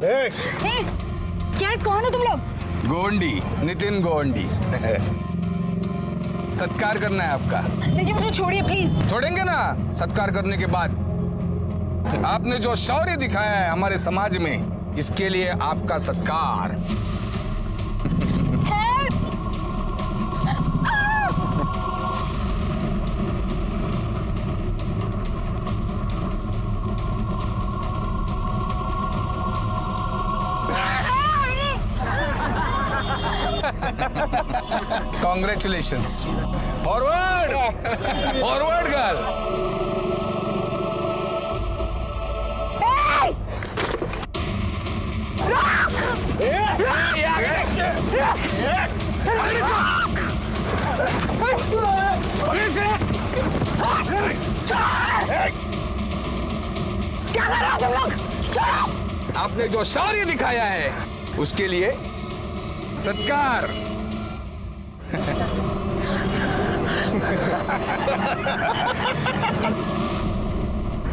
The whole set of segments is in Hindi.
क्या कौन हो तुम लोग? गोवंडी, नितिन गोवंडी। सत्कार करना है आपका। देखिए मुझे छोड़िए प्लीज। छोड़ेंगे ना सत्कार करने के बाद। आपने जो शौर्य दिखाया है हमारे समाज में, इसके लिए आपका सत्कार। Congratulations. Forward, forward, girl. क्या कर रहे हो तुम लोग? आपने जो शौर्य दिखाया है उसके लिए सत्कार।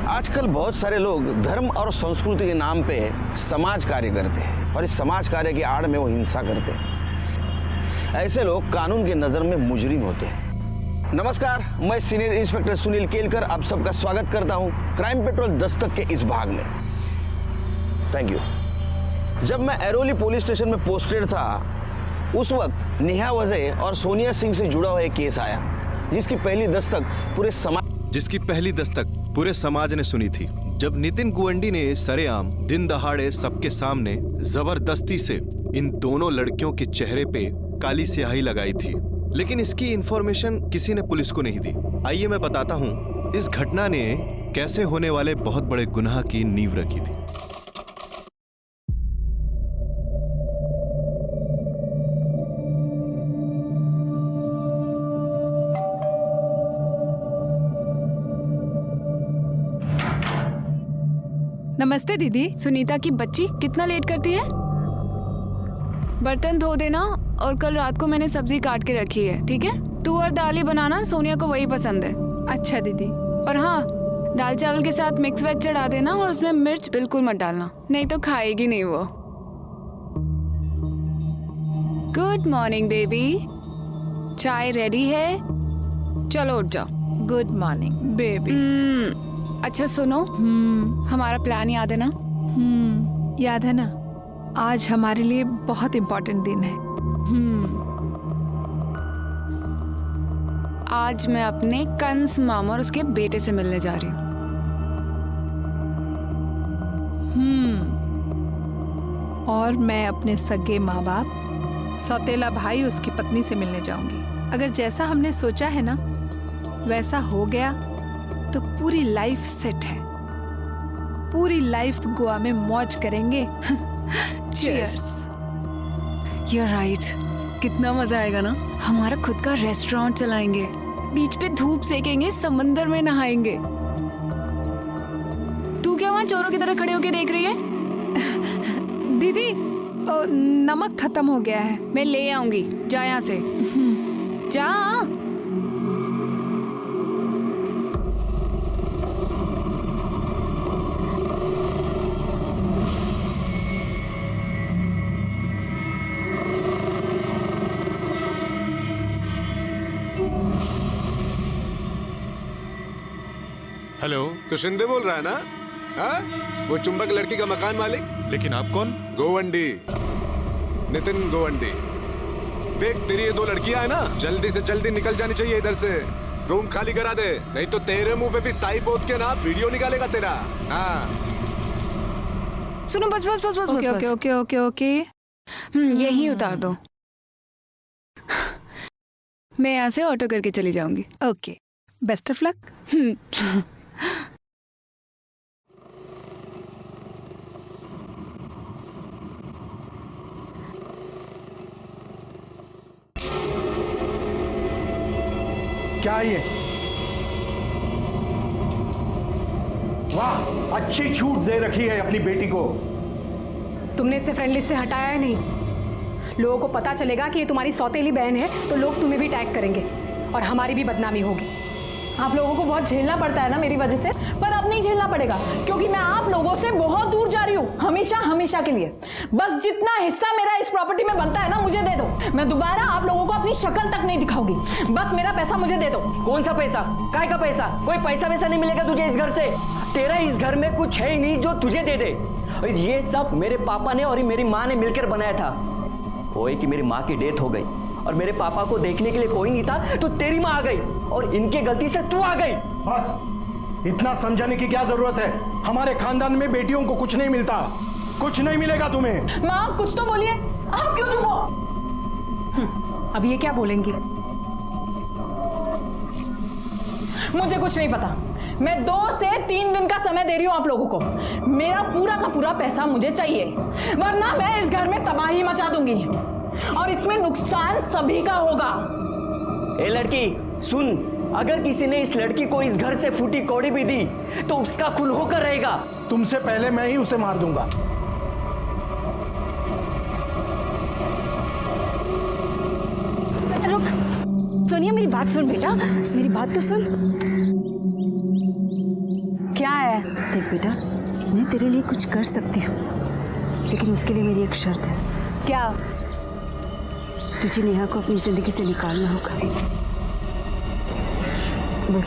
आजकल बहुत सारे लोग धर्म और संस्कृति के नाम पे समाज कार्य करते हैं और इस समाज कार्य की आड़ में वो हिंसा करते हैं। ऐसे लोग कानून की नजर में मुजरिम होते हैं। नमस्कार, मैं सीनियर इंस्पेक्टर सुनील केलकर आप सबका स्वागत करता हूं क्राइम पेट्रोल दस्तक के इस भाग में। Thank you. जब मैं एरोली पुलिस स्टेशन में पोस्टेड था उस वक्त नेहा वजह और सोनिया सिंह से जुड़ा हुआ एक केस आया जिसकी पहली दस्तक पूरे समाज ने सुनी थी। जब नितिन गोवंडी ने सरेआम दिन दहाड़े सबके सामने जबरदस्ती से इन दोनों लड़कियों के चेहरे पे काली स्याही लगाई थी, लेकिन इसकी इंफॉर्मेशन किसी ने पुलिस को नहीं दी। आइए मैं बताता हूँ इस घटना ने कैसे होने वाले बहुत बड़े गुनाह की नींव रखी थी। नमस्ते दीदी। सुनीता की बच्ची कितना लेट करती है? बर्तन धो देना और कल रात को मैंने सब्जी काट के रखी है, ठीक है? तू और दाल ही बनाना, सोनिया को वही पसंद है। अच्छा दीदी। और हाँ, दाल चावल के साथ मिक्स वेज चढ़ा देना और उसमें मिर्च बिल्कुल मत डालना, नहीं तो खाएगी नहीं वो। गुड मॉर्निंग बेबी, चाय रेडी है, चलो उठ जाओ। Good morning baby. अच्छा सुनो, हमारा प्लान याद है ना? याद है ना। आज हमारे लिए बहुत इम्पोर्टेंट दिन है। आज मैं अपने कंस मामा और उसके बेटे से मिलने जा रही हूँ। और मैं अपने सगे माँ बाप, सौतेला भाई उसकी पत्नी से मिलने जाऊंगी। अगर जैसा हमने सोचा है ना वैसा हो गया तो पूरी लाइफ सेट है। पूरी लाइफ गोवा में मौज करेंगे। चीयर्स। You're right. कितना मजा आएगा ना। हमारा खुद का रेस्टोरेंट चलाएंगे, बीच पे धूप सेकेंगे, समंदर में नहाएंगे। तू क्या वहाँ चोरों की तरह खड़े होके देख रही है? दीदी नमक खत्म हो गया है। मैं ले आऊंगी, जा यहाँ से। जा। हेलो, तो शिंदे बोल रहा है ना? हाँ? वो चुंबक लड़की का मकान मालिक? लेकिन आप कौन? गोवंडी, नितिन गोवंडी। देख तेरी ये दो लड़कियां है ना, जल्दी से जल्दी निकल जानी चाहिए इधर से। रूम खाली करा दे, नहीं तो तेरे मुंह पे भी साई पोत के ना वीडियो निकालेगा तेरा। हाँ। सुनो बस बस बस बस ओके बस, ओके ओके ओके ओके। यही उतार दो। मैं यहाँ से ऑटो करके चली जाऊंगी। Okay, best of luck. क्या ये? वाह, अच्छी छूट दे रखी है अपनी बेटी को। तुमने इसे फ्रेंड लिस्ट से हटाया है नहीं। लोगों को पता चलेगा कि ये तुम्हारी सौतेली बहन है तो लोग तुम्हें भी टैग करेंगे और हमारी भी बदनामी होगी। आप लोगों को बहुत झेलना पड़ता है ना मेरी वजह से, पर अब नहीं झेलना पड़ेगा क्योंकि मैं आप लोगों से बहुत दूर जा रही हूँ, हमेशा हमेशा के लिए। बस जितना हिस्सा मेरा इस प्रॉपर्टी में बनता है ना मुझे दे दो, मैं दोबारा आप लोगों को अपनी शक्ल तक नहीं दिखाऊंगी। बस मेरा पैसा मुझे दे दो। कौन सा पैसा? काय का पैसा? कोई पैसा वैसा नहीं मिलेगा तुझे इस घर से। तेरा इस घर में कुछ है ही नहीं जो तुझे दे दे। और ये सब मेरे पापा ने और मेरी माँ ने मिलकर बनाया था। वो कि मेरी माँ की डेथ हो गई और मेरे पापा को देखने के लिए कोई नहीं था, तो तेरी माँ आ गई और इनके गलती से तू आ गई। बस इतना समझाने की क्या जरूरत है? हमारे खानदान में बेटियों को कुछ नहीं मिलता, कुछ नहीं मिलेगा तुम्हें। माँ कुछ तो बोलिए, आप क्यों चुप हो? अब ये क्या बोलेंगी? मुझे कुछ नहीं पता। मैं 2 से 3 दिन का समय दे रही हूं आप लोगों को। मेरा पूरा का पूरा पैसा मुझे चाहिए, वरना मैं इस घर में तबाही मचा दूंगी और इसमें नुकसान सभी का होगा। ए लड़की सुन, अगर किसी ने इस लड़की को इस घर से फूटी कौड़ी भी दी तो उसका खून होकर रहेगा। तुमसे पहले मैं ही उसे मार दूंगा। रुक, सोनिया मेरी बात सुन बेटा, मेरी बात तो सुन। क्या है? देख बेटा, मैं तेरे लिए कुछ कर सकती हूँ, लेकिन उसके लिए मेरी एक शर्त है। क्या? तुझे नेहा को अपनी जिंदगी से निकालना होगा। बोल,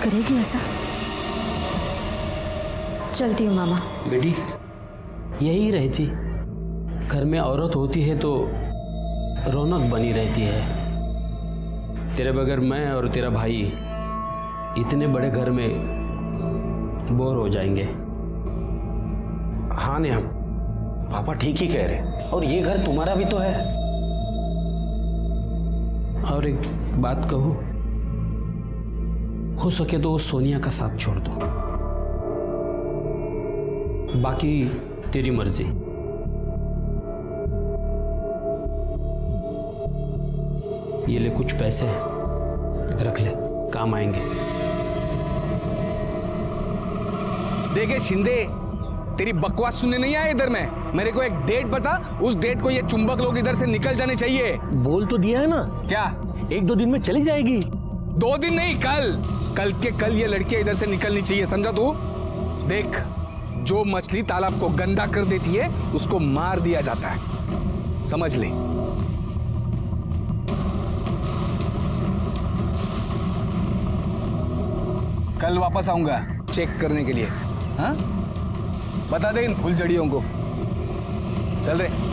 करेगी ऐसा? चलती हूँ मामा। बेटी यही रहती, घर में औरत होती है तो रौनक बनी रहती है। तेरे बगैर मैं और तेरा भाई इतने बड़े घर में बोर हो जाएंगे। हाँ नेहा, पापा ठीक ही कह रहे, और ये घर तुम्हारा भी तो है। और एक बात कहूं, हो सके तो सोनिया का साथ छोड़ दो, बाकी तेरी मर्जी। ये ले कुछ पैसे हैं, रख ले, काम आएंगे। देखे शिंदे, तेरी बकवास सुनने नहीं आया इधर में। मेरे को एक डेट बता, उस डेट को ये चुंबक लोग इधर से निकल जाने चाहिए। बोल तो दिया है ना। क्या? 1-2 दिन में चली जाएगी। 2 दिन नहीं, कल के कल ये लड़कियां इधर से निकलनी चाहिए, समझा तू? देख, जो मछली तालाब को गंदा कर देती है उसको मार दिया जाता है, समझ ले। कल वापस आऊंगा चेक करने के लिए। हाँ, बता दे इन फुलझड़ियों को। चल रहे।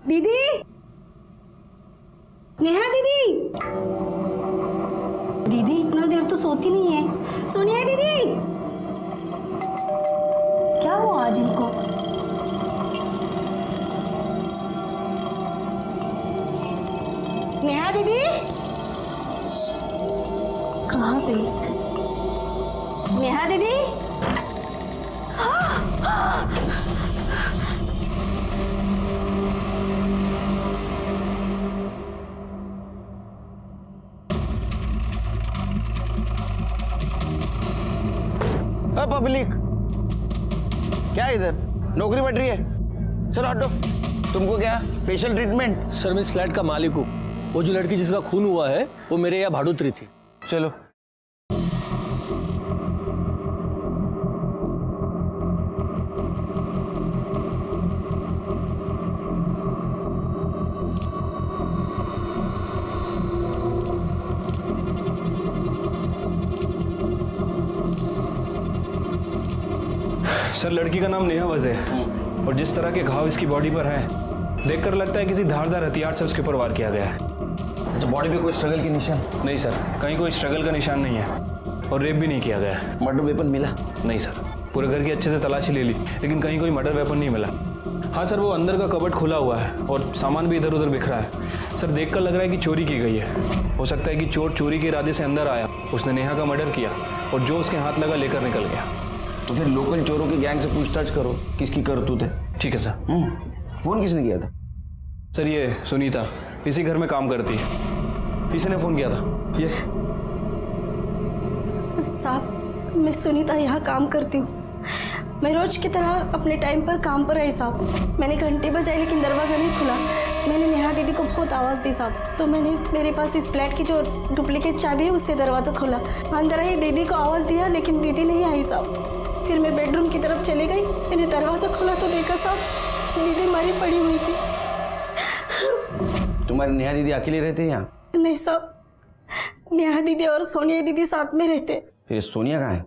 दीदी, नेहा दीदी, दीदी इतना देर तो सोती नहीं है। सोनिया दीदी, क्या हुआ आज इनको? नेहा दीदी कहाँ गई? नेहा दीदी, पब्लिक क्या इधर नौकरी बढ़ रही है? चलो हटो। तुमको क्या स्पेशल ट्रीटमेंट? सर मैं इस फ्लैट का मालिक हूँ। वो जो लड़की जिसका खून हुआ है वो मेरे यहाँ भाड़ोतरी थी। चलो। सर लड़की का नाम नेहा वज़ है और जिस तरह के घाव इसकी बॉडी पर हैं देखकर लगता है किसी धारदार हथियार से उसके ऊपर वार किया गया है। अच्छा, बॉडी पे कोई स्ट्रगल के निशान? नहीं सर, कहीं कोई स्ट्रगल का निशान नहीं है और रेप भी नहीं किया गया है। मर्डर वेपन मिला? नहीं सर, पूरे घर की अच्छे से तलाशी ले ली लेकिन कहीं कोई मर्डर वेपन नहीं मिला। हाँ सर, वो अंदर का कबर्ड खुला हुआ है और सामान भी इधर उधर बिखरा है। सर देखकर लग रहा है कि चोरी की गई है। हो सकता है कि चोर चोरी के इरादे से अंदर आया, उसने नेहा का मर्डर किया और जो उसके हाथ लगा लेकर निकल गया। तो फिर लोकल चोरों के गैंग से पूछताछ करो किसकी करतूत है। ठीक है सर। फोन किसने किया था? सर ये सुनीता इसी घर में काम करती है, इसी ने फ़ोन किया था। ये साहब मैं सुनीता यहाँ काम करती हूँ। मैं रोज की तरह अपने टाइम पर काम पर आई साहब। मैंने घंटी बजाई लेकिन दरवाज़ा नहीं खुला। मैंने नेहा दीदी को बहुत आवाज़ दी साहब, तो मैंने मेरे पास इस फ्लैट की जो डुप्लीकेट चाबी है उससे दरवाज़ा खोला। अंदर आई दीदी को आवाज़ दिया लेकिन दीदी नहीं आई साहब। फिर मैं बेडरूम की तरफ चली गई। मैंने दरवाज़ा खोला तो देखा साहब दीदी मरी पड़ी हुई थी। तुम्हारी नेहा दीदी अकेले रहते हैं यहाँ? नहीं साहब, नेहा दीदी और सोनिया दीदी साथ में रहते। फिर सोनिया कहाँ है?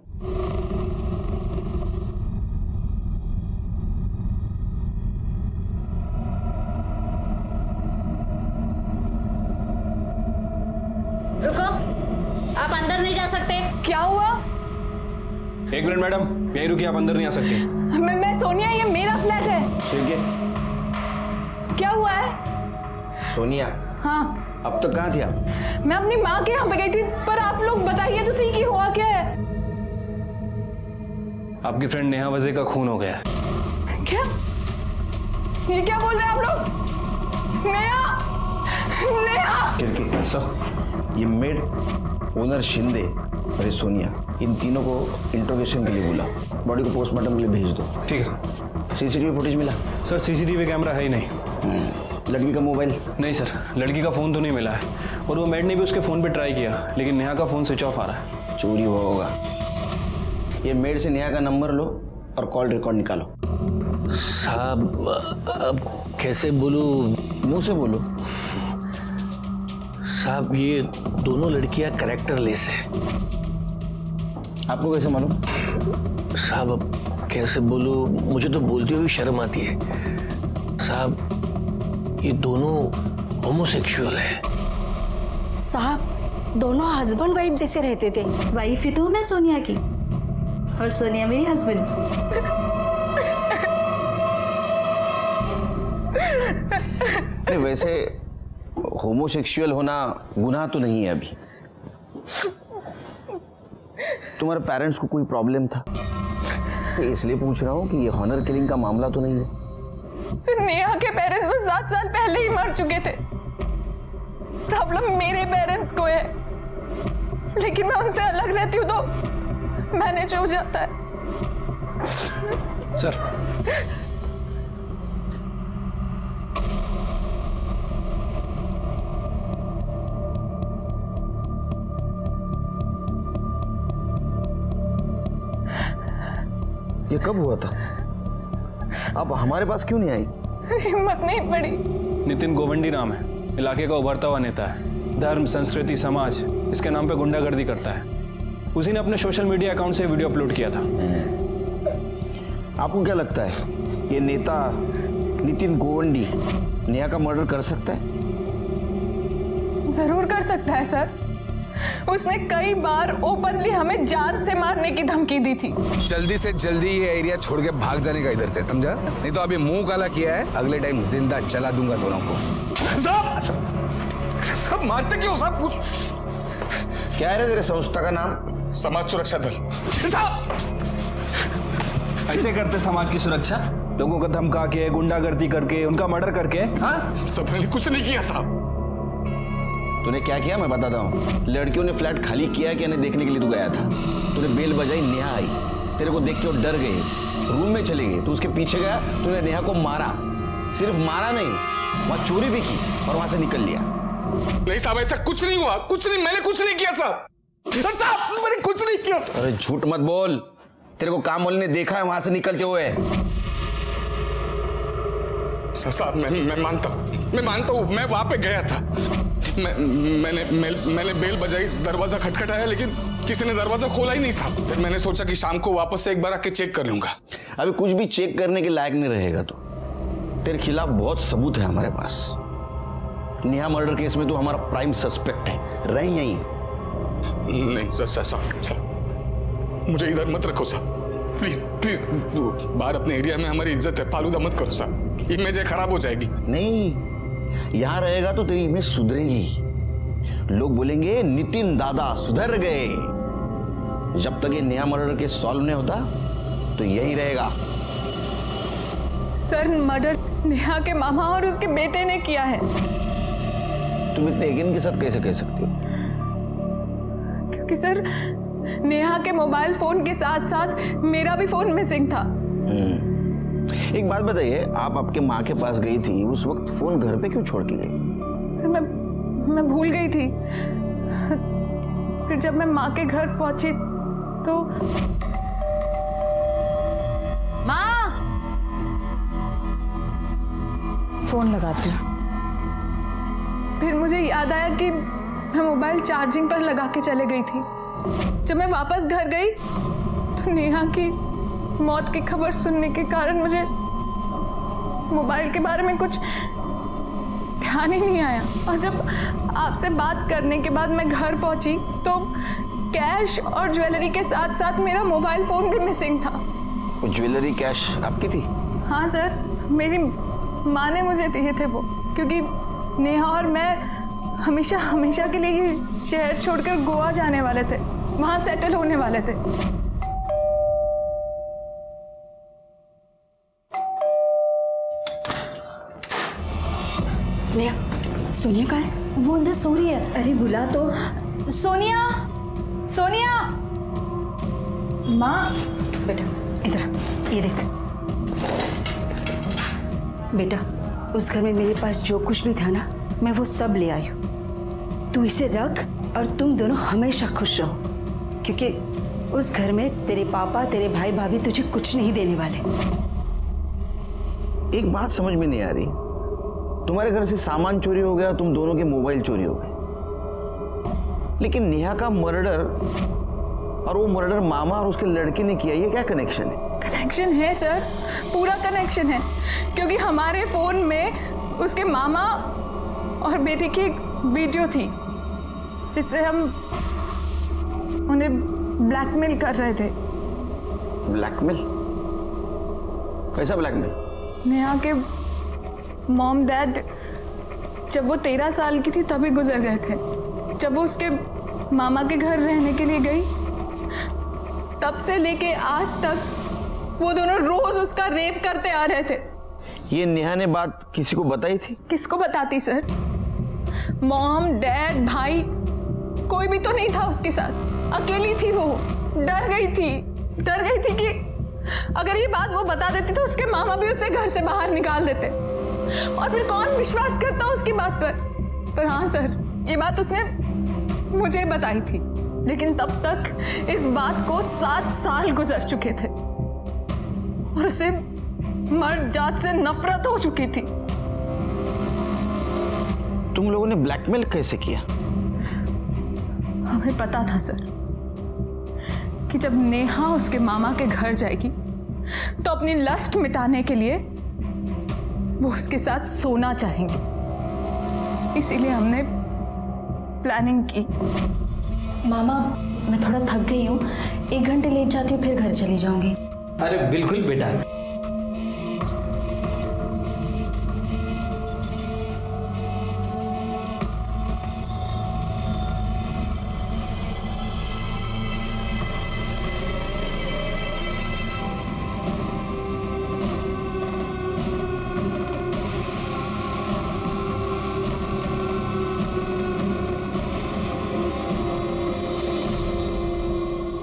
रुको, आप अंदर नहीं जा सकते। क्या हुआ? एक मिनट मैडम, यहीं रुकिए, आप अंदर नहीं आ सकते। मैं सोनिया, ये मेरा फ्लैट है। ठीक है। क्या हुआ है? सोनिया, हाँ अब तक कहाँ थी आप? मैं अपनी माँ के यहाँ पे गई थी, पर आप लोग बताइए तो सही कि हुआ क्या है। आपकी फ्रेंड नेहा वज़े का खून हो गया है। क्या? ये क्या बोल रहे हैं आप लोग? नेहा, नेहा। सर, ये मेड ओनर शिंदे और ये सोनिया, इन तीनों को इंट्रोगेशन के लिए बुला, बॉडी को पोस्टमार्टम के लिए भेज दो। ठीक है सर। सीसीटीवी फुटेज मिला? सर सीसीटीवी कैमरा है ही नहीं। लड़की का मोबाइल? नहीं सर, लड़की का फ़ोन तो नहीं मिला है, और वो मेड ने भी उसके फ़ोन पे ट्राई किया लेकिन नेहा का फ़ोन स्विच ऑफ आ रहा है। चोरी हुआ होगा। ये मेड से नेहा का नंबर लो और कॉल रिकॉर्ड निकालो। साहब अब कैसे बोलूं? मुंह से बोलो। साहब ये दोनों लड़कियां कैरेक्टरलेस है। आपको कैसे मालूम? साहब अब कैसे बोलूं, मुझे तो बोलते हुए शर्म आती है। साहब ये दोनों होमोसेक्सुअल है। साहब दोनों हस्बैंड वाइफ जैसे रहते थे। वाइफ ही तो हूँ मैं सोनिया की, और सोनिया मेरी हस्बैंड। नहीं, वैसे होमोसेक्सुअल होना गुनाह तो नहीं है अभी। तुम्हारे पेरेंट्स को कोई प्रॉब्लम था? तो इसलिए पूछ रहा हूँ कि ये हॉनर किलिंग का मामला तो नहीं है। सर नेहा के पेरेंट्स वो 7 साल पहले ही मर चुके थे। प्रॉब्लम मेरे पेरेंट्स को है, लेकिन मैं उनसे अलग रहती हूँ तो मैनेज हो जाता है। सर ये कब हुआ था? अब हमारे पास क्यों नहीं आई? सर हिम्मत नहीं पड़ी। नितिन गोवंडी नाम है, इलाके का उभरता हुआ नेता है। धर्म, संस्कृति, समाज इसके नाम पे गुंडागर्दी करता है। उसी ने अपने सोशल मीडिया अकाउंट से वीडियो अपलोड किया था। आपको क्या लगता है ये नेता नितिन गोवंडी नेहा का मर्डर कर सकता है? जरूर कर सकता है सर। उसने कई बार ओपनली हमें जान से मारने की धमकी दी थी। जल्दी से जल्दी ये एरिया छोड़ के भाग जाने का इधर से, समझा? नहीं तो अभी मुंह काला किया है, अगले टाइम जिंदा जला दूंगा दोनों को। सब मारते क्यों? सब कुछ क्या है तेरे संस्था का नाम? समाज सुरक्षा दल। ऐसे करते समाज की सुरक्षा? लोगों को धमका के, गुंडागर्दी करके, उनका मर्डर करके? हाँ, सब मैंने कुछ नहीं किया साहब। तूने क्या किया मैं बताता हूँ। लड़कियों ने फ्लैट खाली किया कि नहीं देखने के लिए तू गया था। तूने बेल बजाई, नेहा आई, तेरे को देख के वो डर गए, रूम में चले गए। तू उसके पीछे गया, तूने नेहा को मारा। सिर्फ मारा नहीं, वहां चोरी भी की और वहां से निकल लिया। नहीं साहब, ऐसा कुछ नहीं हुआ। कुछ नहीं, मैंने कुछ नहीं किया साहब। मैंने कुछ नहीं किया। अरे झूठ मत बोल, तेरे को काम वाले ने देखा है वहां से निकलते हुए। साहब मैं मानता हूँ, मैं वहां पे गया था। मैंने बेल बजाई, दरवाजा खटखटाया, लेकिन किसी ने दरवाजा खोला ही नहीं साहब। फिर मैंने सोचा कि शाम को वापस से एक बार आके चेक कर लूंगा। अभी कुछ भी चेक करने के लायक नहीं रहेगा तू। तेरे खिलाफ बहुत सबूत है हमारे पास। नेहा मर्डर केस में तू हमारा प्राइम सस्पेक्ट है। रही यहीं? नहीं साहब, मुझे इधर मत रखो साहब, प्लीज। बाहर अपने एरिया में हमारी इज्जत है, फालूदा मत करो साहब, इमेज खराब हो जाएगी। नहीं, यहां रहेगा तो तेरी इमेज सुधरेगी। लोग बोलेंगे नितिन दादा सुधर गए। जब तक ये नेहा मर्डर केस सॉल्व नहीं होता तो यही रहेगा। सर मर्डर नेहा के मामा और उसके बेटे ने किया है। तुम इतने यकीन के साथ कैसे कह सकती हो? क्योंकि सर नेहा के मोबाइल फोन के साथ साथ मेरा भी फोन मिसिंग था। एक बात बताइए, आप आपके माँ के पास गई थी, उस वक्त फोन घर पे क्यों छोड़ के गई? सर मैं भूल गई थी। फिर जब मैं माँ के घर पहुंची तो माँ, फोन लगाती हूँ। फिर मुझे याद आया कि मैं मोबाइल चार्जिंग पर लगा के चले गई थी। जब मैं वापस घर गई तो नेहा की मौत की खबर सुनने के कारण मुझे मोबाइल के बारे में कुछ ध्यान ही नहीं आया। और जब आपसे बात करने के बाद मैं घर पहुंची तो कैश और ज्वेलरी के साथ साथ मेरा मोबाइल फोन भी मिसिंग था। वो ज्वेलरी कैश आपकी थी? हाँ सर, मेरी माँ ने मुझे दिए थे वो, क्योंकि नेहा और मैं हमेशा हमेशा के लिए ये शहर छोड़कर गोवा जाने वाले थे, वहां सेटल होने वाले थे। नेहा, सोनिया कहाँ है? वो अंदर सो रही है। अरे बुला तो। सोनिया, सोनिया। माँ, बेटा इधर आ, ये देख। बेटा, उस घर में मेरे पास जो कुछ भी था ना, मैं वो सब ले आई हूँ। तू इसे रख और तुम दोनों हमेशा खुश रहो, क्योंकि उस घर में तेरे पापा, तेरे भाई भाभी तुझे कुछ नहीं देने वाले। एक बात समझ में नहीं आ रही, तुम्हारे घर से सामान चोरी हो गया, तुम दोनों के मोबाइल चोरी हो गए, लेकिन नेहा का मर्डर और वो मर्डर मामा और उसके लड़के ने किया, ये क्या कनेक्शन है? कनेक्शन है सर, पूरा कनेक्शन है, क्योंकि हमारे फोन में उसके मामा और बेटे की एक वीडियो थी जिससे हम उन्हें ब्लैकमेल कर रहे थे। ब्लैकमेल? कैसा ब्लैकमेल? नेहा के मॉम डैड जब वो 13 साल की थी तभी गुजर गए थे। जब वो उसके मामा के घर रहने के लिए गई, तब से लेके आज तक वो दोनों रोज उसका रेप करते आ रहे थे। ये नेहा ने बात किसी को बताई थी? किसको बताती सर? मॉम, डैड, भाई, कोई भी तो नहीं था उसके साथ। अकेली थी वो, डर गई थी कि अगर ये बात वो बता देती तो उसके मामा भी उसे घर से बाहर निकाल देते, और फिर कौन विश्वास करता उसकी बात पर हाँ सर, ये बात उसने मुझे बताई थी, लेकिन तब तक इस बात को 7 साल गुजर चुके थे और उसे मर्द जात से नफरत हो चुकी थी। तुम लोगों ने ब्लैकमेल कैसे किया? हमें पता था सर कि जब नेहा उसके मामा के घर जाएगी तो अपनी लस्ट मिटाने के लिए वो उसके साथ सोना चाहेंगे, इसीलिए हमने प्लानिंग की। मामा, मैं थोड़ा थक गई हूँ, 1 घंटे लेट जाती हूँ, फिर घर चली जाऊंगी। अरे बिल्कुल बेटा।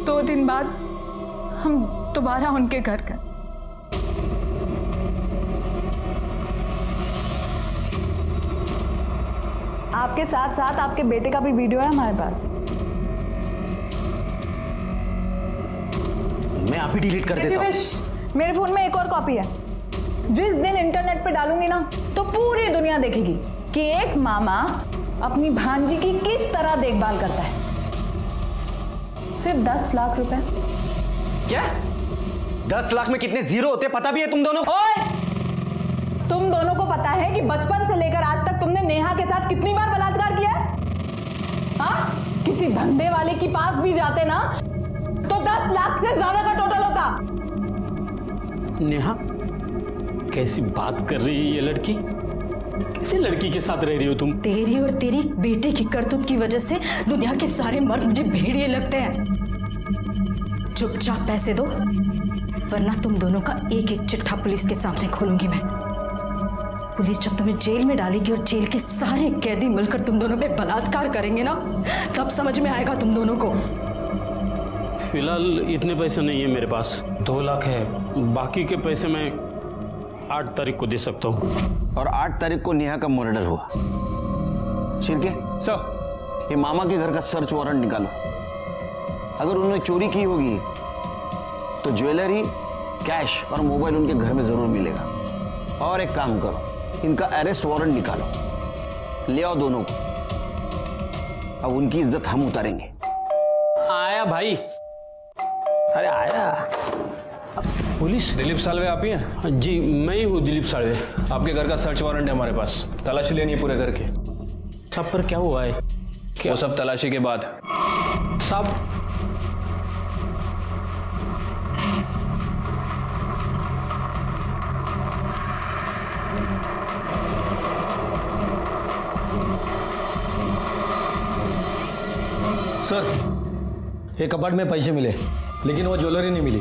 दो दिन बाद हम दोबारा उनके घर गए। आपके साथ साथ आपके बेटे का भी वीडियो है हमारे पास। मैं आप ही डिलीट कर देता हूँ। मेरे फोन में एक और कॉपी है। जिस दिन इंटरनेट पे डालूंगी ना तो पूरी दुनिया देखेगी कि एक मामा अपनी भांजी की किस तरह देखभाल करता है। सिर्फ 10 लाख रुपए। क्या? 10 लाख में कितने जीरो होते पता भी है तुम दोनों? ओए! तुम दोनों को पता है कि बचपन से लेकर आज तक तुमने नेहा के साथ कितनी बार बलात्कार किया है? हाँ? किसी धंधे वाले के पास भी जाते ना तो 10 लाख से ज्यादा का टोटल होता। नेहा, कैसी बात कर रही है ये लड़की? कैसी लड़की के साथ रह रही हो तुम? तेरी और तेरी बेटे की करतूत की वजह से दुनिया के सारे मर्द मुझे भेड़िए लगते हैं। चुपचाप पैसे दो वरना तुम दोनों का एक एक चिट्ठा पुलिस के सामने खोलूंगी मैं। पुलिस जब तुम्हें जेल में डालेगी और जेल के सारे कैदी मिलकर तुम दोनों पे बलात्कार करेंगे ना, तब समझ में आएगा तुम दोनों को। फिलहाल इतने पैसे नहीं है मेरे पास, 2 लाख है। बाकी के पैसे मैं 8 तारीख को दे सकता हूँ। और 8 तारीख को नेहा का मर्डर हुआ। शिर्के सर, ये मामा के घर का सर्च वारंट निकालो। अगर उन्होंने चोरी की होगी तो ज्वेलरी, कैश और मोबाइल उनके घर में जरूर मिलेगा। और एक काम करो, इनका अरेस्ट वारंट निकालो, ले आओ दोनों को। अब उनकी इज्जत हम उतारेंगे। आया भाई, अरे आया। पुलिस? दिलीप सालवे आप ही हैं? जी मैं ही हूँ दिलीप सालवे। आपके घर का सर्च वारंट है हमारे पास, तलाशी लेनी है पूरे घर की। सब पर क्या हुआ है? वो सब तलाशी के बाद। सब सर, एक कपाट में पैसे मिले लेकिन वो ज्वेलरी नहीं मिली।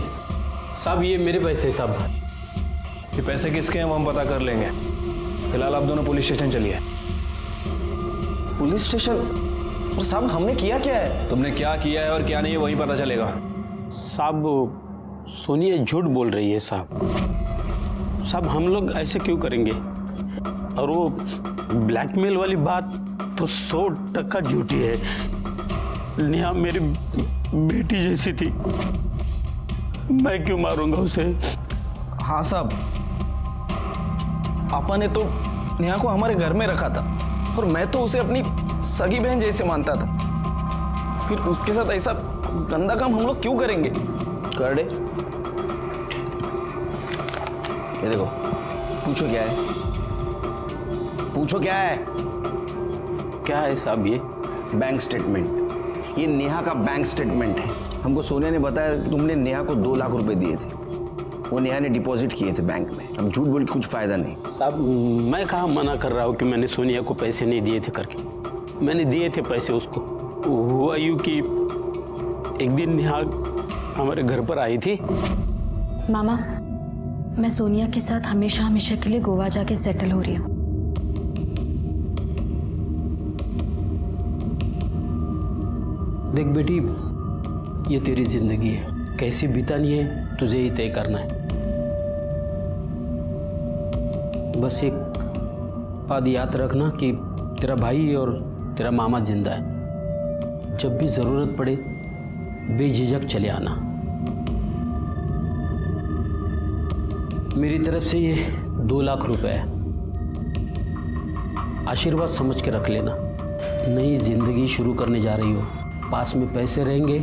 साहब ये मेरे पैसे साहब। ये पैसे किसके हैं वो हम पता कर लेंगे। फिलहाल आप दोनों पुलिस स्टेशन चलिए। Police station? और साहब हमने किया क्या है? तुमने क्या किया है और क्या नहीं है वही पता चलेगा। साहब सोनिया झूठ बोल रही है साहब। साहब हम लोग ऐसे क्यों करेंगे? और वो ब्लैकमेल वाली बात तो 100% झूठी है। नेहा मेरी बेटी जैसी थी, मैं क्यों मारूंगा उसे? हाँ साहब, पापा ने तो नेहा को हमारे घर में रखा था और मैं तो उसे अपनी सगी बहन जैसे मानता था। फिर उसके साथ ऐसा गंदा काम हम लोग क्यों करेंगे? कर दे। ये देखो, पूछो क्या है? पूछो क्या है? क्या है साहब? ये बैंक स्टेटमेंट। ये नेहा का बैंक स्टेटमेंट है। हमको सोनिया ने बताया तुमने नेहा को 2 लाख रुपए दिए थे, वो नेहा ने डिपॉजिट किए थे बैंक में। अब झूठ बोल के कुछ फायदा नहीं। साहब मैं कहाँ मना कर रहा हूँ कि मैंने सोनिया को पैसे नहीं दिए थे करके। मैंने दिए थे पैसे उसको। हुआ यूँ कि एक दिन नेहा हमारे घर पर आई थी। मामा, मैं सोनिया के साथ हमेशा हमेशा के लिए गोवा जाके सेटल हो रही हूँ। देख बेटी, ये तेरी जिंदगी है, कैसी बितानी है तुझे ही तय करना है। बस एक बात याद रखना कि तेरा भाई और तेरा मामा जिंदा है। जब भी जरूरत पड़े बेझिझक चले आना। मेरी तरफ से ये 2 लाख रुपए है, आशीर्वाद समझ के रख लेना। नई जिंदगी शुरू करने जा रही हो, पास में पैसे रहेंगे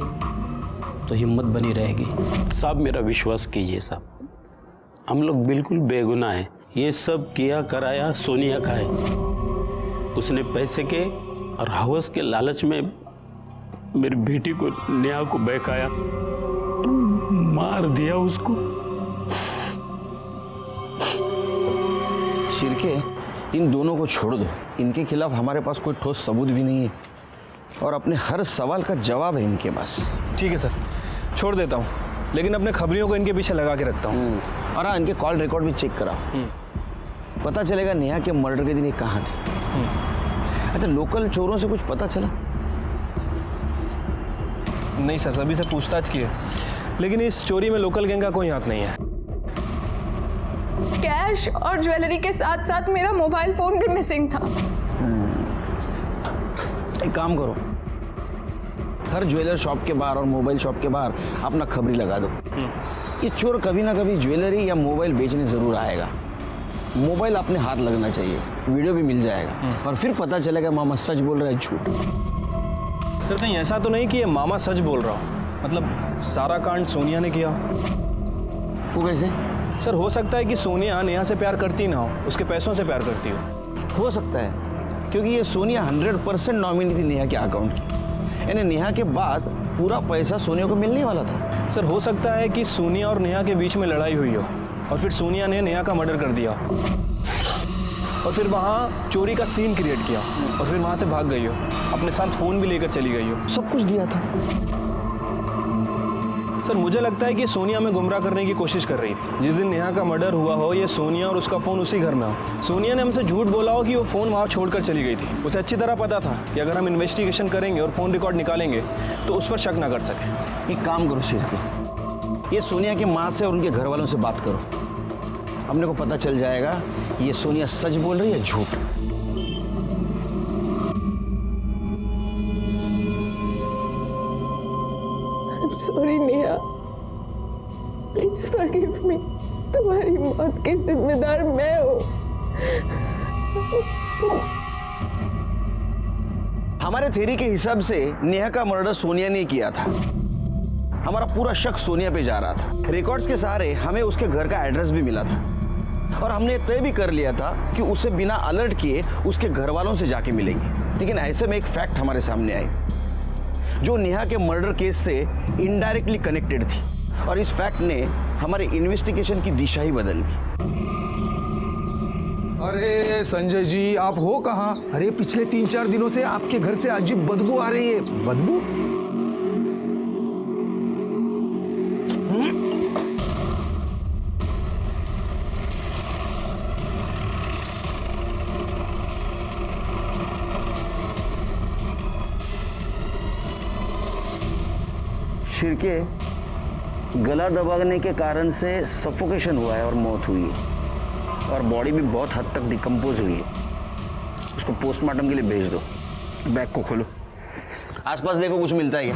तो हिम्मत बनी रहेगी। साहब मेरा विश्वास कीजिए साहब, हम लोग बिल्कुल बेगुनाह हैं। ये सब किया कराया सोनिया का है। उसने पैसे के और हवस के लालच में मेरी बेटी को, नेहा को बहकाया, मार दिया उसको। शिर्के, इन दोनों को छोड़ दो। इनके खिलाफ हमारे पास कोई ठोस सबूत भी नहीं है और अपने हर सवाल का जवाब है इनके पास। ठीक है सर, छोड़ देता हूँ, लेकिन अपने खबरियों को इनके पीछे लगा के रखता हूँ। और हाँ, इनके कॉल रिकॉर्ड भी चेक कराओ। पता चलेगा नेहा के मर्डर के दिन ये कहाँ थे। अच्छा, लोकल चोरों से कुछ पता चला? नहीं सर, सभी से पूछताछ की है, लेकिन इस चोरी में लोकल गैंग का कोई हाथ नहीं है। कैश और ज्वेलरी के साथ साथ मेरा मोबाइल फोन भी मिसिंग था। एक काम करो, हर ज्वेलर शॉप के बाहर और मोबाइल शॉप के बाहर अपना खबरी लगा दो। ये चोर कभी ना कभी ज्वेलरी या मोबाइल बेचने जरूर आएगा। मोबाइल अपने हाथ लगना चाहिए, वीडियो भी मिल जाएगा और फिर पता चलेगा मामा सच बोल रहा है झूठ। सर नहीं, ऐसा तो नहीं कि ये मामा सच बोल रहा हो, मतलब सारा कांड सोनिया ने किया। वो कैसे? सर हो सकता है कि सोनिया नेहा से प्यार करती ना हो, उसके पैसों से प्यार करती हो सकता है, क्योंकि ये सोनिया 100% नॉमिनी थी नेहा के अकाउंट की। यानी नेहा के बाद पूरा पैसा सोनिया को मिलने वाला था। सर हो सकता है कि सोनिया और नेहा के बीच में लड़ाई हुई हो और फिर सोनिया ने नेहा का मर्डर कर दिया और फिर वहाँ चोरी का सीन क्रिएट किया और फिर वहाँ से भाग गई हो, अपने साथ फ़ोन भी लेकर चली गई हो। सब कुछ दिया था। सर मुझे लगता है कि सोनिया में गुमराह करने की कोशिश कर रही थी। जिस दिन नेहा का मर्डर हुआ हो, ये सोनिया और उसका फ़ोन उसी घर में हो। सोनिया ने हमसे झूठ बोला हो कि वो फ़ोन वहाँ छोड़कर चली गई थी। उसे अच्छी तरह पता था कि अगर हम इन्वेस्टिगेशन करेंगे और फ़ोन रिकॉर्ड निकालेंगे तो उस पर शक ना कर सकें। एक काम करो सिर के, ये सोनिया की माँ से और उनके घर वालों से बात करो। हमने को पता चल जाएगा कि ये सोनिया सच बोल रही है झूठ। Sorry Neha, please forgive me. तुम्हारी मौत की जिम्मेदार मैं हूँ। हमारे थ्योरी के हिसाब से नेहा का मर्डर सोनिया ने किया था। हमारा पूरा शक सोनिया पे जा रहा था। रिकॉर्ड्स के सहारे हमें उसके घर का एड्रेस भी मिला था और हमने तय भी कर लिया था कि उसे बिना अलर्ट किए उसके घर वालों से जाके मिलेंगे। लेकिन ऐसे में एक फैक्ट हमारे सामने आई जो नेहा के मर्डर केस से इनडायरेक्टली कनेक्टेड थी और इस फैक्ट ने हमारे इन्वेस्टिगेशन की दिशा ही बदल दी। अरे संजय जी, आप हो कहाँ? अरे पिछले 3-4 दिनों से आपके घर से अजीब बदबू आ रही है। बदबू? शिरके गला दबाने के कारण से सफोकेशन हुआ है और मौत हुई है और बॉडी भी बहुत हद तक डिकम्पोज हुई है। उसको पोस्टमार्टम के लिए भेज दो। बैग को खोलो, आसपास देखो कुछ मिलता है क्या।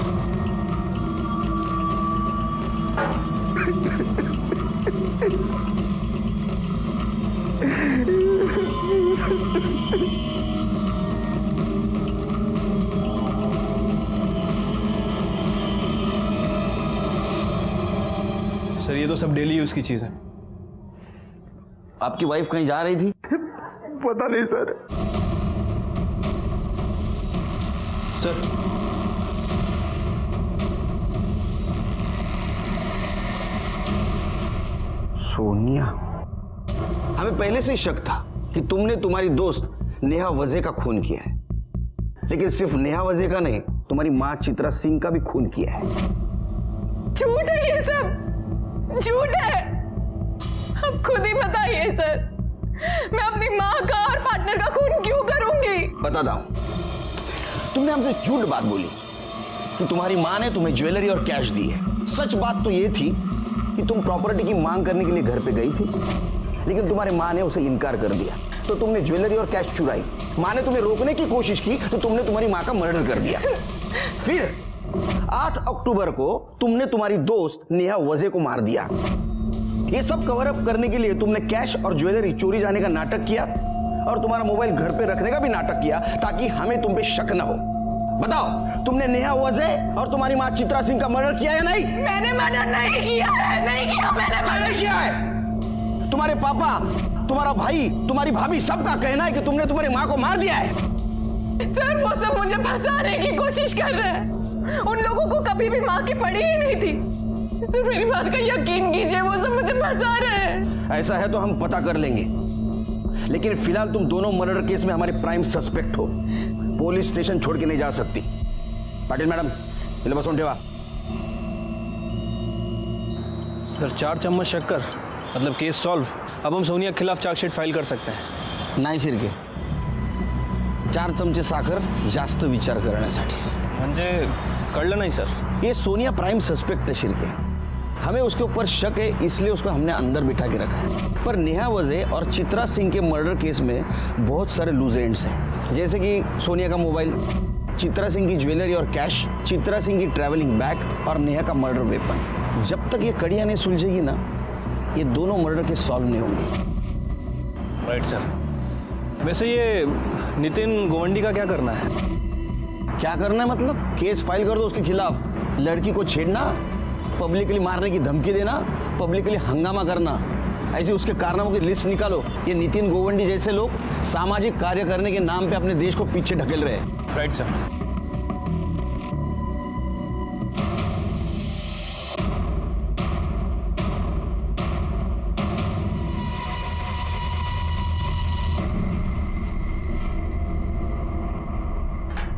सर ये तो सब डेली यूज की चीज है। आपकी वाइफ कहीं जा रही थी? पता नहीं सर। सर सोनिया, हमें पहले से ही शक था कि तुमने तुम्हारी दोस्त नेहा वजह का खून किया है, लेकिन सिर्फ नेहा वजह का नहीं, तुम्हारी मां चित्रा सिंह का भी खून किया है। झूठ है ये सब, झूठ है। अब खुद ही बताइए सर, मैं अपनी माँ का और पार्टनर का खून क्यों करूंगी? बताता हूं। तुमने हमसे झूठ बात बोली कि तुम्हारी माँ ने तुम्हें ज्वेलरी और कैश दी है। सच बात तो ये थी कि तुम प्रॉपर्टी की मांग करने के लिए घर पे गई थी, लेकिन तुम्हारी माँ ने उसे इनकार कर दिया, तो तुमने ज्वेलरी और कैश चुराई। माँ ने तुम्हें रोकने की कोशिश की तो तुमने तुम्हारी माँ का मर्डर कर दिया। फिर 8 अक्टूबर को तुमने तुम्हारी दोस्त नेहा वजह को मार दिया। ये सब कवर अप करने के लिए तुमने कैश और ज्वेलरी चोरी जाने का नाटक किया और तुम्हारा मोबाइल घर पे रखने का भी नाटक किया ताकि हमें तुम पे शक न हो। बताओ, तुमने नेहा वजह और तुम्हारी माँ चित्रा सिंह का मर्डर किया है? नहीं, मैंने मर्डर नहीं किया है, नहीं किया मैंने मर्डर किया है। तुम्हारे पापा, तुम्हारा भाई, तुम्हारी भाभी सबका कहना है कि तुमने तुम्हारी माँ को मार दिया है। सर वो सब मुझे फंसाने की कोशिश कर रहे हैं। उन लोगों को कभी भी माँ की पड़ी ही नहीं थी। सर मेरी बात का यकीन कीजिए, वो सब मुझे फंसा रहे हैं। ऐसा है तो हम पता कर लेंगे, लेकिन फिलहाल तुम दोनों मर्डर केस में हमारे प्राइम सस्पेक्ट हो। पुलिस स्टेशन छोड़ के नहीं जा सकती। पाटिल मैडम, इले बसून ठेवा। सर 4 चम्मच शक्कर मतलब केस सॉल्व। अब हम सोनिया के खिलाफ चार्जशीट फाइल कर सकते हैं। नाही शिर्के, 4 चमचे साखर जास्त विचार करण्यासाठी। म्हणजे कळलं नाही सर। ये सोनिया प्राइम सस्पेक्ट है शिर्के। हमें उसके ऊपर शक है, इसलिए उसको हमने अंदर बिठा के रखा है। पर नेहा वजह और चित्रा सिंह के मर्डर केस में बहुत सारे लूज एंड्स हैं, जैसे कि सोनिया का मोबाइल, चित्रा सिंह की ज्वेलरी और कैश, चित्रा सिंह की ट्रैवलिंग बैग और नेहा का मर्डर वेपन। जब तक ये कड़ियाँ नहीं सुलझेगी ना, ये दोनों मर्डर केस सॉल्व नहीं होंगे। Right sir. वैसे ये नितिन गोवंडी का क्या करना है? क्या करना है मतलब? केस फाइल कर दो उसके खिलाफ। लड़की को छेड़ना, पब्लिकली मारने की धमकी देना, पब्लिकली हंगामा करना, ऐसे उसके कारनामों की लिस्ट निकालो। ये नितिन गोवंडी जैसे लोग सामाजिक कार्य करने के नाम पे अपने देश को पीछे ढकेल रहे हैं। Right sir.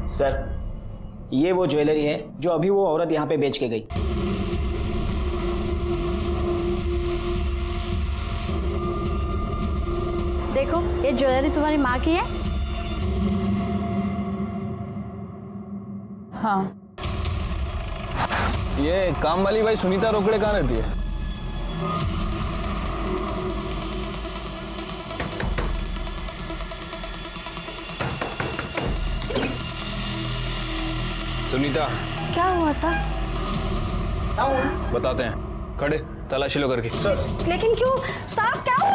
सर ये वो ज्वेलरी है जो अभी वो औरत यहाँ पे बेच के गई। देखो ये ज्वेलरी तुम्हारी माँ की है। हाँ। ये काम वाली भाई सुनीता रोकड़े कहाँ रहती है? सुनीता, क्या हुआ सर? बताते हैं, खड़े तलाशी लो करके। लेकिन क्यों साहब, क्या हुआ?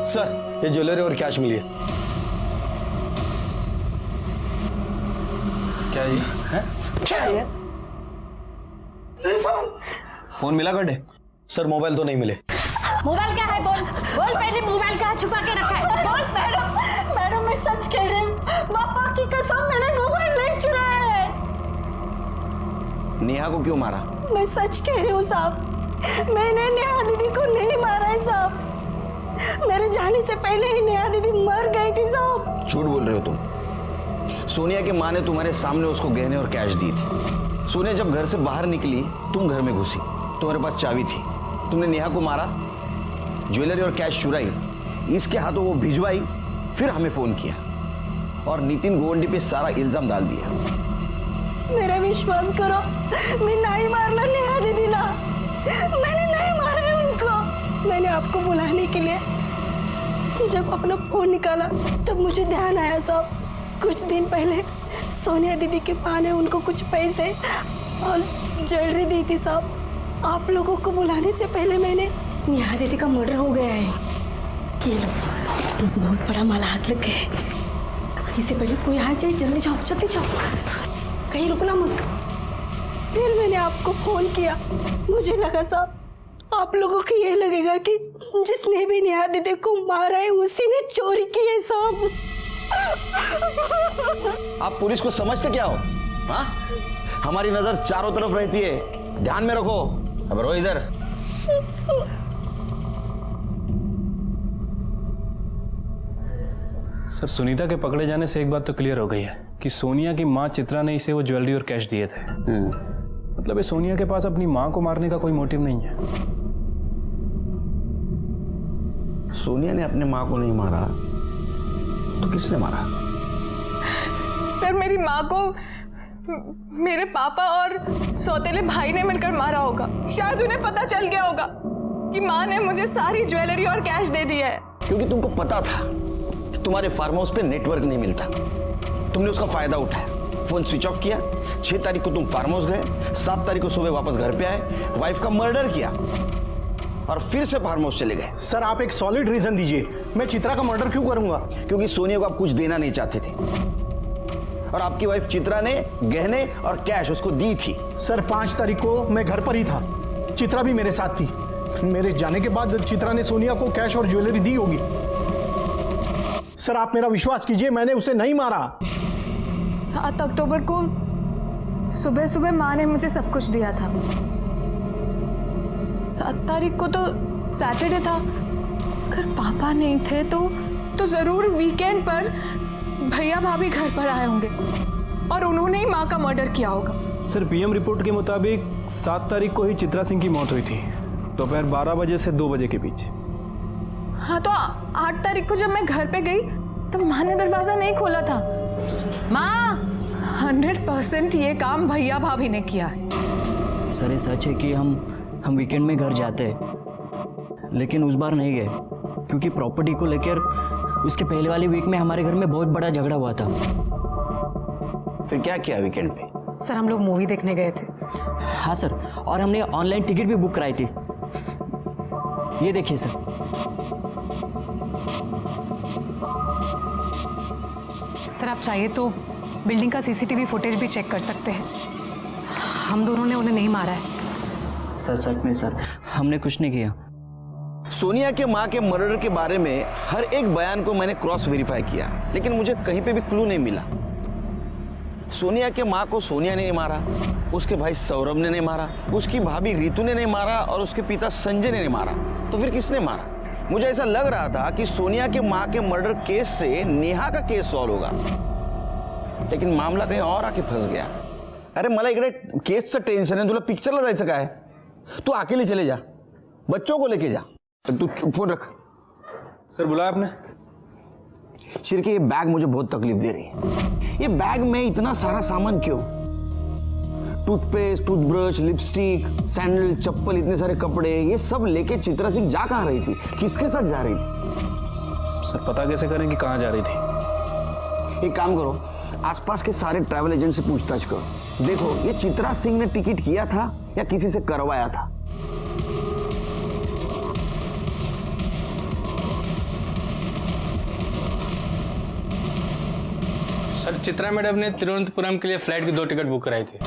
सर ये ज्वेलरी और कैश मिली है। क्या ये है? क्या ये? फोन मिला कटे? सर मोबाइल तो नहीं मिले। मोबाइल क्या है? बोल बोल, पहले मोबाइल कहाँ छुपा के रखा है? बोल। मैडम मैं सच कह रही हूँ, पापा की कसम मैंने मोबाइल नहीं चुराया है। नेहा को क्यों मारा? मैं सच कह रही हूँ साहब, मैंने नेहा दीदी को नहीं मारा है साहब। मेरे जाने से पहले ही नेहा दीदी मर गई थी साहब। झूठ बोल रहे हो तुम। सोनिया की माँ ने तुम्हारे सामने उसको गहने और कैश दी थी। सोनिया जब घर से बाहर निकली तुम घर में घुसी, तुम्हारे पास चाबी थी, तुमने नेहा को मारा, ज्वेलरी और कैश चुराई, इसके हाथों वो भिजवाई, फिर हमें फोन किया और नितिन गोवंडी पे सारा इल्जाम डाल दिया। मेरा विश्वास करो, मैं नहीं मारना नेहा दीदी ना, मैंने नहीं मारा है उनको। मैंने आपको बुलाने के लिए जब अपना फोन निकाला तब मुझे ध्यान आया साहब, कुछ दिन पहले सोनिया दीदी के माँ ने उनको कुछ पैसे और ज्वेलरी दी थी साहब। आप लोगों को बुलाने से पहले मैंने, नेहा दीदी का मर्डर हो गया है, ये लो बहुत बड़ा माल हाथ लग गया है। इससे पहले कोई आ जाए, जल्दी जाओ कहीं रुकना मत। फिर मैंने आपको फोन किया, मुझे लगा साहब आप लोगों को ये लगेगा कि जिसने भी नेहा दीदी को मारा है उसी ने चोरी की है साहब। आप पुलिस को समझते क्या हो? हाँ, हमारी नजर चारों तरफ रहती है, ध्यान में रखो। अब रो इधर। सर सुनीता के पकड़े जाने से एक बात तो क्लियर हो गई है कि सोनिया की माँ चित्रा ने इसे वो ज्वेलरी और कैश दिए थे। मतलब ये सोनिया के पास अपनी माँ को मारने का कोई मोटिव नहीं है। सोनिया ने अपने माँ को नहीं मारा तो किसने मारा? सर मेरी माँ को मेरे पापा और सौतेले भाई ने मिलकर मारा होगा। शायद उन्हें पता चल गया होगा कि माँ ने मुझे सारी ज्वेलरी और कैश दे दिया है। क्योंकि तुमको पता था तुम्हारे फार्म हाउस पे नेटवर्क नहीं मिलता, तुमने उसका फायदा उठाया, फोन स्विच ऑफ किया। 6 तारीख को तुम फार्म हाउस गए, 7 तारीख को सुबह वापस घर पे आए, वाइफ का मर्डर किया और फिर से फार्म हाउस चले गए। सर आप एक सॉलिड रीजन दीजिए, मैं चित्रा का मर्डर क्यों करूंगा? क्योंकि सोनिया को आप कुछ देना नहीं चाहते थे और आपकी वाइफ चित्रा ने गहने और कैश उसको दी थी। सर 5 तारीख को मैं घर पर ही था, चित्रा भी मेरे साथ थी। मेरे जाने के बाद चित्रा ने सोनिया को कैश और ज्वेलरी दी होगी। सर आप मेरा विश्वास कीजिए, मैंने उसे नहीं मारा। 7 अक्टूबर को सुबह सुबह माँ ने मुझे सब कुछ दिया था। 7 तारीख को तो सैटरडे था, अगर पापा नहीं थे तो जरूर वीकेंड पर भैया भाभी घर पर आए होंगे और उन्होंने ही माँ का मर्डर किया होगा। सर पीएम रिपोर्ट के मुताबिक 7 तारीख को ही चित्रा सिंह की मौत हुई थी, दोपहर 12 बजे से 2 बजे के बीच। हाँ तो 8 तारीख को जब मैं घर पे गई तो माँ ने दरवाजा नहीं खोला था। माँ 100% ये काम भैया भाभी ने किया है। सर ये सच है कि हम वीकेंड में घर जाते हैं, लेकिन उस बार नहीं गए क्योंकि प्रॉपर्टी को लेकर उसके पहले वाले वीक में हमारे घर में बहुत बड़ा झगड़ा हुआ था। फिर क्या किया वीकेंड पे? सर हम लोग मूवी देखने गए थे। हाँ सर, और हमने ऑनलाइन टिकट भी बुक कराई थी। ये देखिए सर। सर आप चाहिए तो बिल्डिंग का सीसीटीवी फुटेज भी चेक कर सकते हैं, हम दोनों ने उन्हें नहीं मारा है। सर सच में सर हमने कुछ नहीं किया। सोनिया के माँ के मर्डर के बारे में हर एक बयान को मैंने क्रॉस वेरीफाई किया, लेकिन मुझे कहीं पे भी क्लू नहीं मिला। सोनिया के माँ को सोनिया ने नहीं मारा, उसके भाई सौरभ ने नहीं मारा, उसकी भाभी रीतू ने नहीं मारा और उसके पिता संजय ने नहीं मारा। तो फिर किसने मारा? मुझे ऐसा लग रहा था कि सोनिया के माँ के मर्डर केस से नेहा का केस सॉल्व होगा, लेकिन मामला कहीं और आके फंस गया। अरे मला इकडे केसचं टेन्शन आहे, तुला पिक्चरला जायचं काय? तू अकेले चले जा, बच्चों को लेके जा। तू फोन रख। सर बुलाया आपने? शिरके, ये बैग मुझे बहुत तकलीफ दे रही है। ये बैग में इतना सारा सामान क्यों? टूथपेस्ट, टूथब्रश, लिपस्टिक, सैंडल, चप्पल, इतने सारे कपड़े, ये सब लेके चित्रा सिंह जा कहाँ रही थी? किसके साथ जा रही थी? सर पता कैसे करें कि कहाँ जा रही थी? एक काम करो, आसपास के सारे ट्रैवल एजेंट से पूछताछ करो। देखो ये चित्रा सिंह ने टिकट किया था या किसी से करवाया था। सर चित्रा मैडम ने तिरुवनंतपुरम के लिए फ्लाइट की 2 टिकट बुक कराई थी।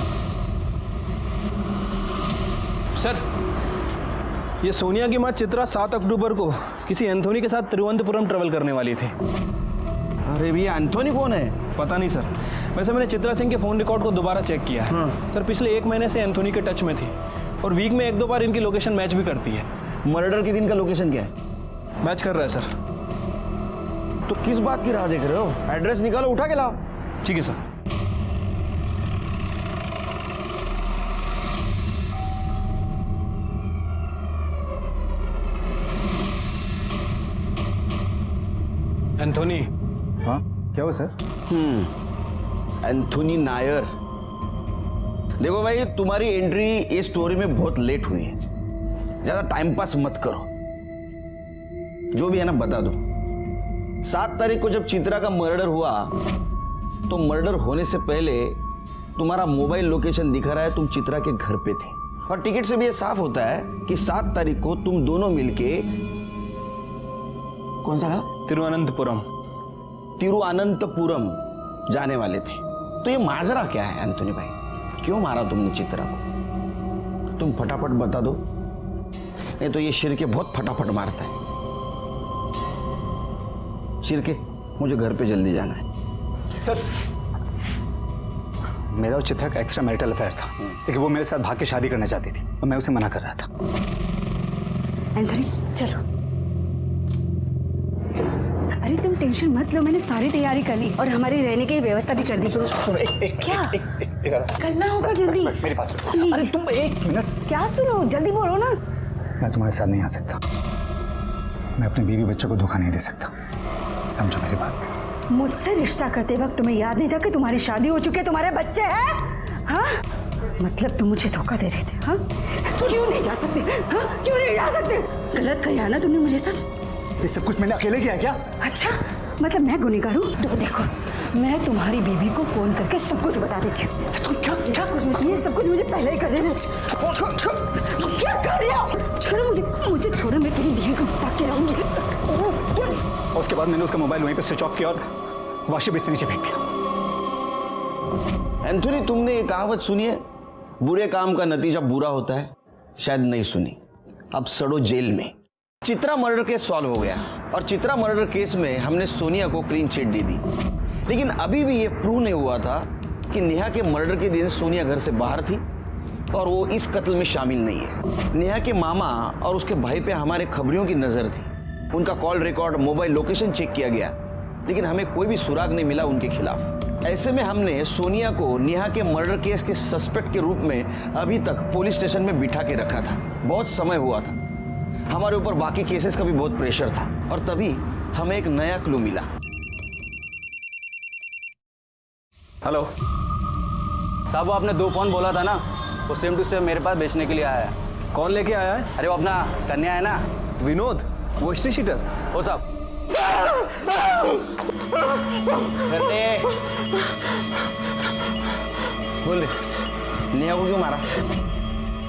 सर ये सोनिया की माँ चित्रा 7 अक्टूबर को किसी एंथोनी के साथ तिरुवनंतपुरम ट्रेवल करने वाली थी। अरे भैया एंथोनी कौन है? पता नहीं सर, वैसे मैंने चित्रा सिंह के फ़ोन रिकॉर्ड को दोबारा चेक किया है। हाँ। सर पिछले 1 महीने से एंथोनी के टच में थी और वीक में 1-2 बार इनकी लोकेशन मैच भी करती है। मर्डर के दिन का लोकेशन क्या है? मैच कर रहा है सर। तो किस बात की राह देख रहे हो? एड्रेस निकालो, उठा के लाओ। ठीक है सर। एंथोनी। हाँ क्या हुआ सर? एंथोनी नायर। देखो भाई, तुम्हारी एंट्री ये स्टोरी में बहुत लेट हुई है, ज्यादा टाइम पास मत करो। जो भी है ना बता दो। 7 तारीख को जब चित्रा का मर्डर हुआ तो मर्डर होने से पहले तुम्हारा मोबाइल लोकेशन दिखा रहा है तुम चित्रा के घर पे थे, और टिकट से भी ये साफ होता है कि 7 तारीख को तुम दोनों मिलके कौन सा गाँव? तिरुवनंतपुरम। तिरुवनंतपुरम जाने वाले थे। तो ये माजरा क्या है एंथोनी भाई? क्यों मारा तुमने चित्रा को? तुम फटाफट बता दो, नहीं तो ये शिरके बहुत फटाफट मारता है। शिरके, मुझे घर पे जल्दी जाना है। सर मेरा और चित्रा का एक्स्ट्रा मैरिटल अफेयर था, लेकिन वो मेरे साथ भाग के शादी करना चाहती थी और मैं उसे मना कर रहा था। एंथोनी चलो। अरे तुम टेंशन मत लो, मैंने सारी तैयारी कर ली और हमारी रहने की व्यवस्था भी कर दी। सुनो क्या करना होगा जल्दी? मेरी बात सुनो। अरे तुम 1 मिनट। क्या सुनो, जल्दी बोलो ना। मैं तुम्हारे साथ नहीं आ सकता, मैं अपने बीवी बच्चों को धोखा नहीं दे सकता, समझो मेरी बात। मुझसे रिश्ता करते वक्त तुम्हें याद नहीं था कि तुम्हारी शादी हो चुकी है, तुम्हारे बच्चे हैं? हाँ मतलब तुम मुझे धोखा दे रहे थे? हाँ क्यों नहीं जा सकते? हाँ क्यों नहीं जा सकते? गलत किया ना तुमने मेरे साथ। ये सब कुछ मैंने अकेले किया क्या? अच्छा मतलब मैं गुनहगार हूँ? तो देखो मैं तुम्हारी बीवी को फोन करके सब कुछ बता देती हूँ। तुम क्या ये सब कुछ मुझे पहले ही कर देना। क्या कर रहे हो? छोड़ो मुझे छोड़ो, मैं तेरी बीवी को बता के रहूंगी। और उसके बाद मैंने उसका मोबाइल वहीं पे स्विच ऑफ किया और वॉशिंग मशीन से नीचे फेंक दिया। एंथोनी, तुमने ये कहावत सुनी है, बुरे काम का नतीजा बुरा होता है? शायद नहीं सुनी। अब सड़ो जेल में। चित्रा मर्डर केस सॉल्व हो गया और चित्रा मर्डर केस में हमने सोनिया को क्लीन चिट दे दी, लेकिन अभी भी ये प्रूव नहीं हुआ था कि नेहा के मर्डर के दिन सोनिया घर से बाहर थी और वो इस कत्ल में शामिल नहीं है। नेहा के मामा और उसके भाई पे हमारे खबरियों की नजर थी, उनका call record, mobile location check किया गया, लेकिन हमें कोई भी सुराग नहीं मिला उनके खिलाफ। ऐसे में हमने सोनिया को नेहा के मर्डर केस के सस्पेक्ट के रूप में अभी तक पुलिस स्टेशन में बिठा के रखा था। बहुत समय हुआ था, हमारे ऊपर बाकी केसेस का भी बहुत प्रेशर था, और तभी हमें एक नया क्लू मिला। हेलो साहब, वो आपने 2 फोन बोला था ना, वो सेम टू सेम मेरे पास बेचने के लिए आया है। कौन लेके आया है? अरे वो अपना कन्या है ना, विनोद, वो हिस्ट्री शीटर। हो साहब। बोल रहे नेहा को क्यों मारा?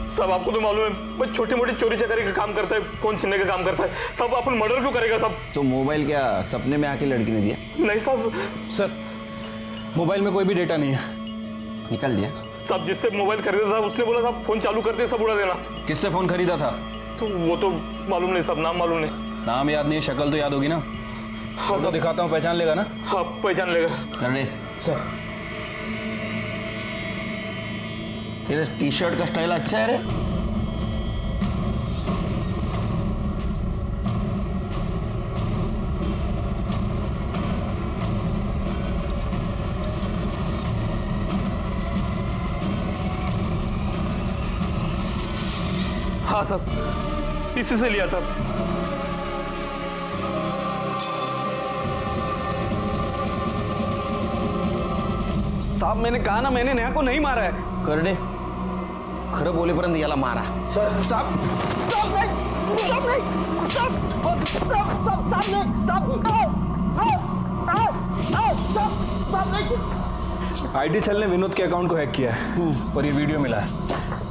सब आपको तो मालूम है, मैं छोटी मोटी चोरी चकारी का काम करता है, फोन छीनने का काम करता है। सब अपन मर्डर क्यों करेगा सब? तो मोबाइल क्या सपने में आके लड़की ने दिया? नहीं साहब। सर मोबाइल में कोई भी डेटा नहीं है। निकाल दिया? सब जिससे मोबाइल खरीदा था उसने बोला था फोन चालू करते सब उड़ा देना। किससे फोन खरीदा था? तो वो तो मालूम नहीं, सब नाम मालूम नहीं। नाम याद नहीं, शक्ल तो याद होगी ना? हाँ सब दिखाता हूँ, पहचान लेगा ना? हाँ पहचान लेगा। करने सर तेरे टी शर्ट का स्टाइल अच्छा है रे। हाँ साहब, इसी से लिया था। साहब मैंने कहा ना, मैंने नेहा को नहीं मारा है। करडे खरं बोलेपर्यंत याला मारा। सर साहब आईटी सेल ने विनोद के अकाउंट को हैक किया है और ये वीडियो मिला है।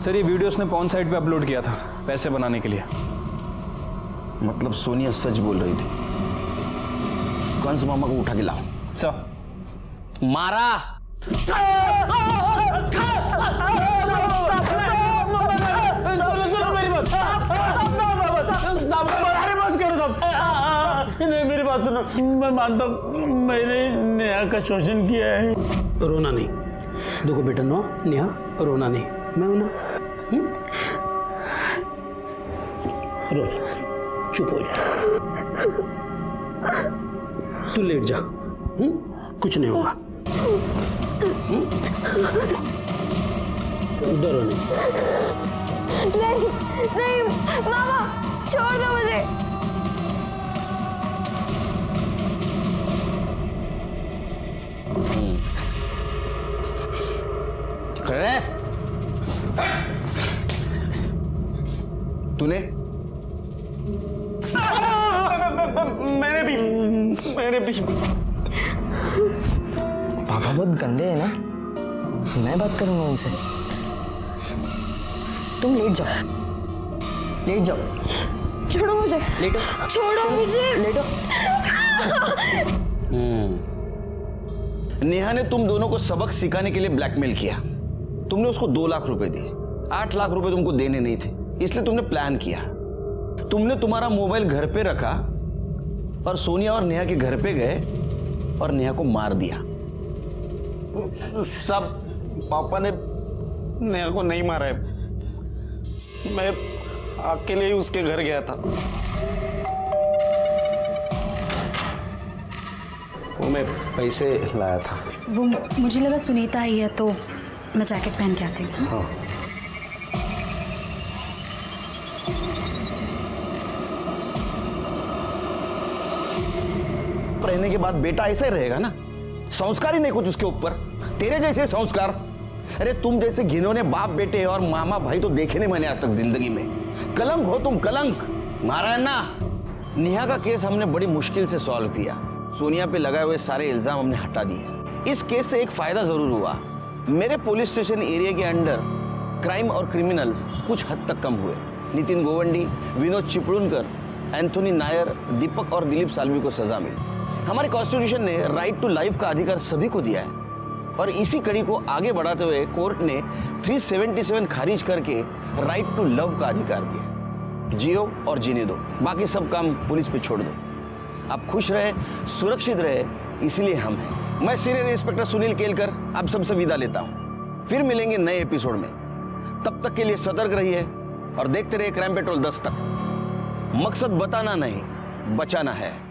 सर ये वीडियो उसने पॉर्न साइट पे अपलोड किया था पैसे बनाने के लिए। मतलब सोनिया सच बोल रही थी। कंस मामा को उठा के लाओ। सर मारा। नहीं मेरी बात सुनो, मैं मानता हूँ मैंने नेहा का शोषण किया है। रोना नहीं, देखो बेटा नो नेहा, रोना नहीं, मैं हूं ना। रो जा, चुप हो जा, तू लेट जा, कुछ नहीं होगा। डरो नहीं नहीं मामा, छोड़ दो मुझे। तूने? मैंने भी। पापा बहुत गंदे हैं ना, मैं बात करूंगा उनसे। तुम लेट जाओ, लेट जाओ। छोड़ो मुझे, लेटो, छोड़ो मुझे, लेटो। नेहा ने तुम दोनों को सबक सिखाने के लिए ब्लैकमेल किया। तुमने उसको 2 लाख रुपए दिए। 8 लाख रुपए तुमको देने नहीं थे, इसलिए तुमने प्लान किया। तुमने तुम्हारा मोबाइल घर पे रखा और सोनिया और नेहा के घर पे गए और नेहा को मार दिया। सब पापा ने नेहा को नहीं मारा है, मैं अकेले ही उसके घर गया था। वो मैं पैसे लाया था। वो मुझे लगा सुनीता आई है तो मैं जैकेट पहन के आती हूँ। हाँ। रहने के बाद बेटा ऐसे रहेगा ना, संस्कार ही नहीं कुछ उसके ऊपर। तेरे जैसे संस्कार, अरे तुम जैसे घिनौने बाप बेटे और मामा भाई तो देखे नहीं मैंने आज तक जिंदगी में। कलंक हो तुम, कलंक। नारायण ना, नेहा का केस हमने बड़ी मुश्किल से सॉल्व किया। सोनिया पे लगाए हुए सारे इल्जाम हमने हटा दिए। इस केस से एक फायदा जरूर हुआ, मेरे पुलिस स्टेशन एरिया के अंडर क्राइम और क्रिमिनल्स कुछ हद तक कम हुए। नितिन गोवंडी, विनोद चिपळूणकर, एंथोनी नायर, दीपक और दिलीप साल्वी को सजा मिली। हमारे कॉन्स्टिट्यूशन ने राइट टू लाइफ का अधिकार सभी को दिया है और इसी कड़ी को आगे बढ़ाते हुए कोर्ट ने 377 खारिज करके राइट टू लव का अधिकार दिया। जियो और जीने दो, बाकी सब काम पुलिस पे छोड़ दो। आप खुश रहे, सुरक्षित रहे, इसलिए हम हैं। मैं सीनियर इंस्पेक्टर सुनील केलकर आप सबसे विदा लेता हूं। फिर मिलेंगे नए एपिसोड में। तब तक के लिए सतर्क रहिए और देखते रहिए क्राइम पेट्रोल 10 तक। मकसद बताना नहीं, बचाना है।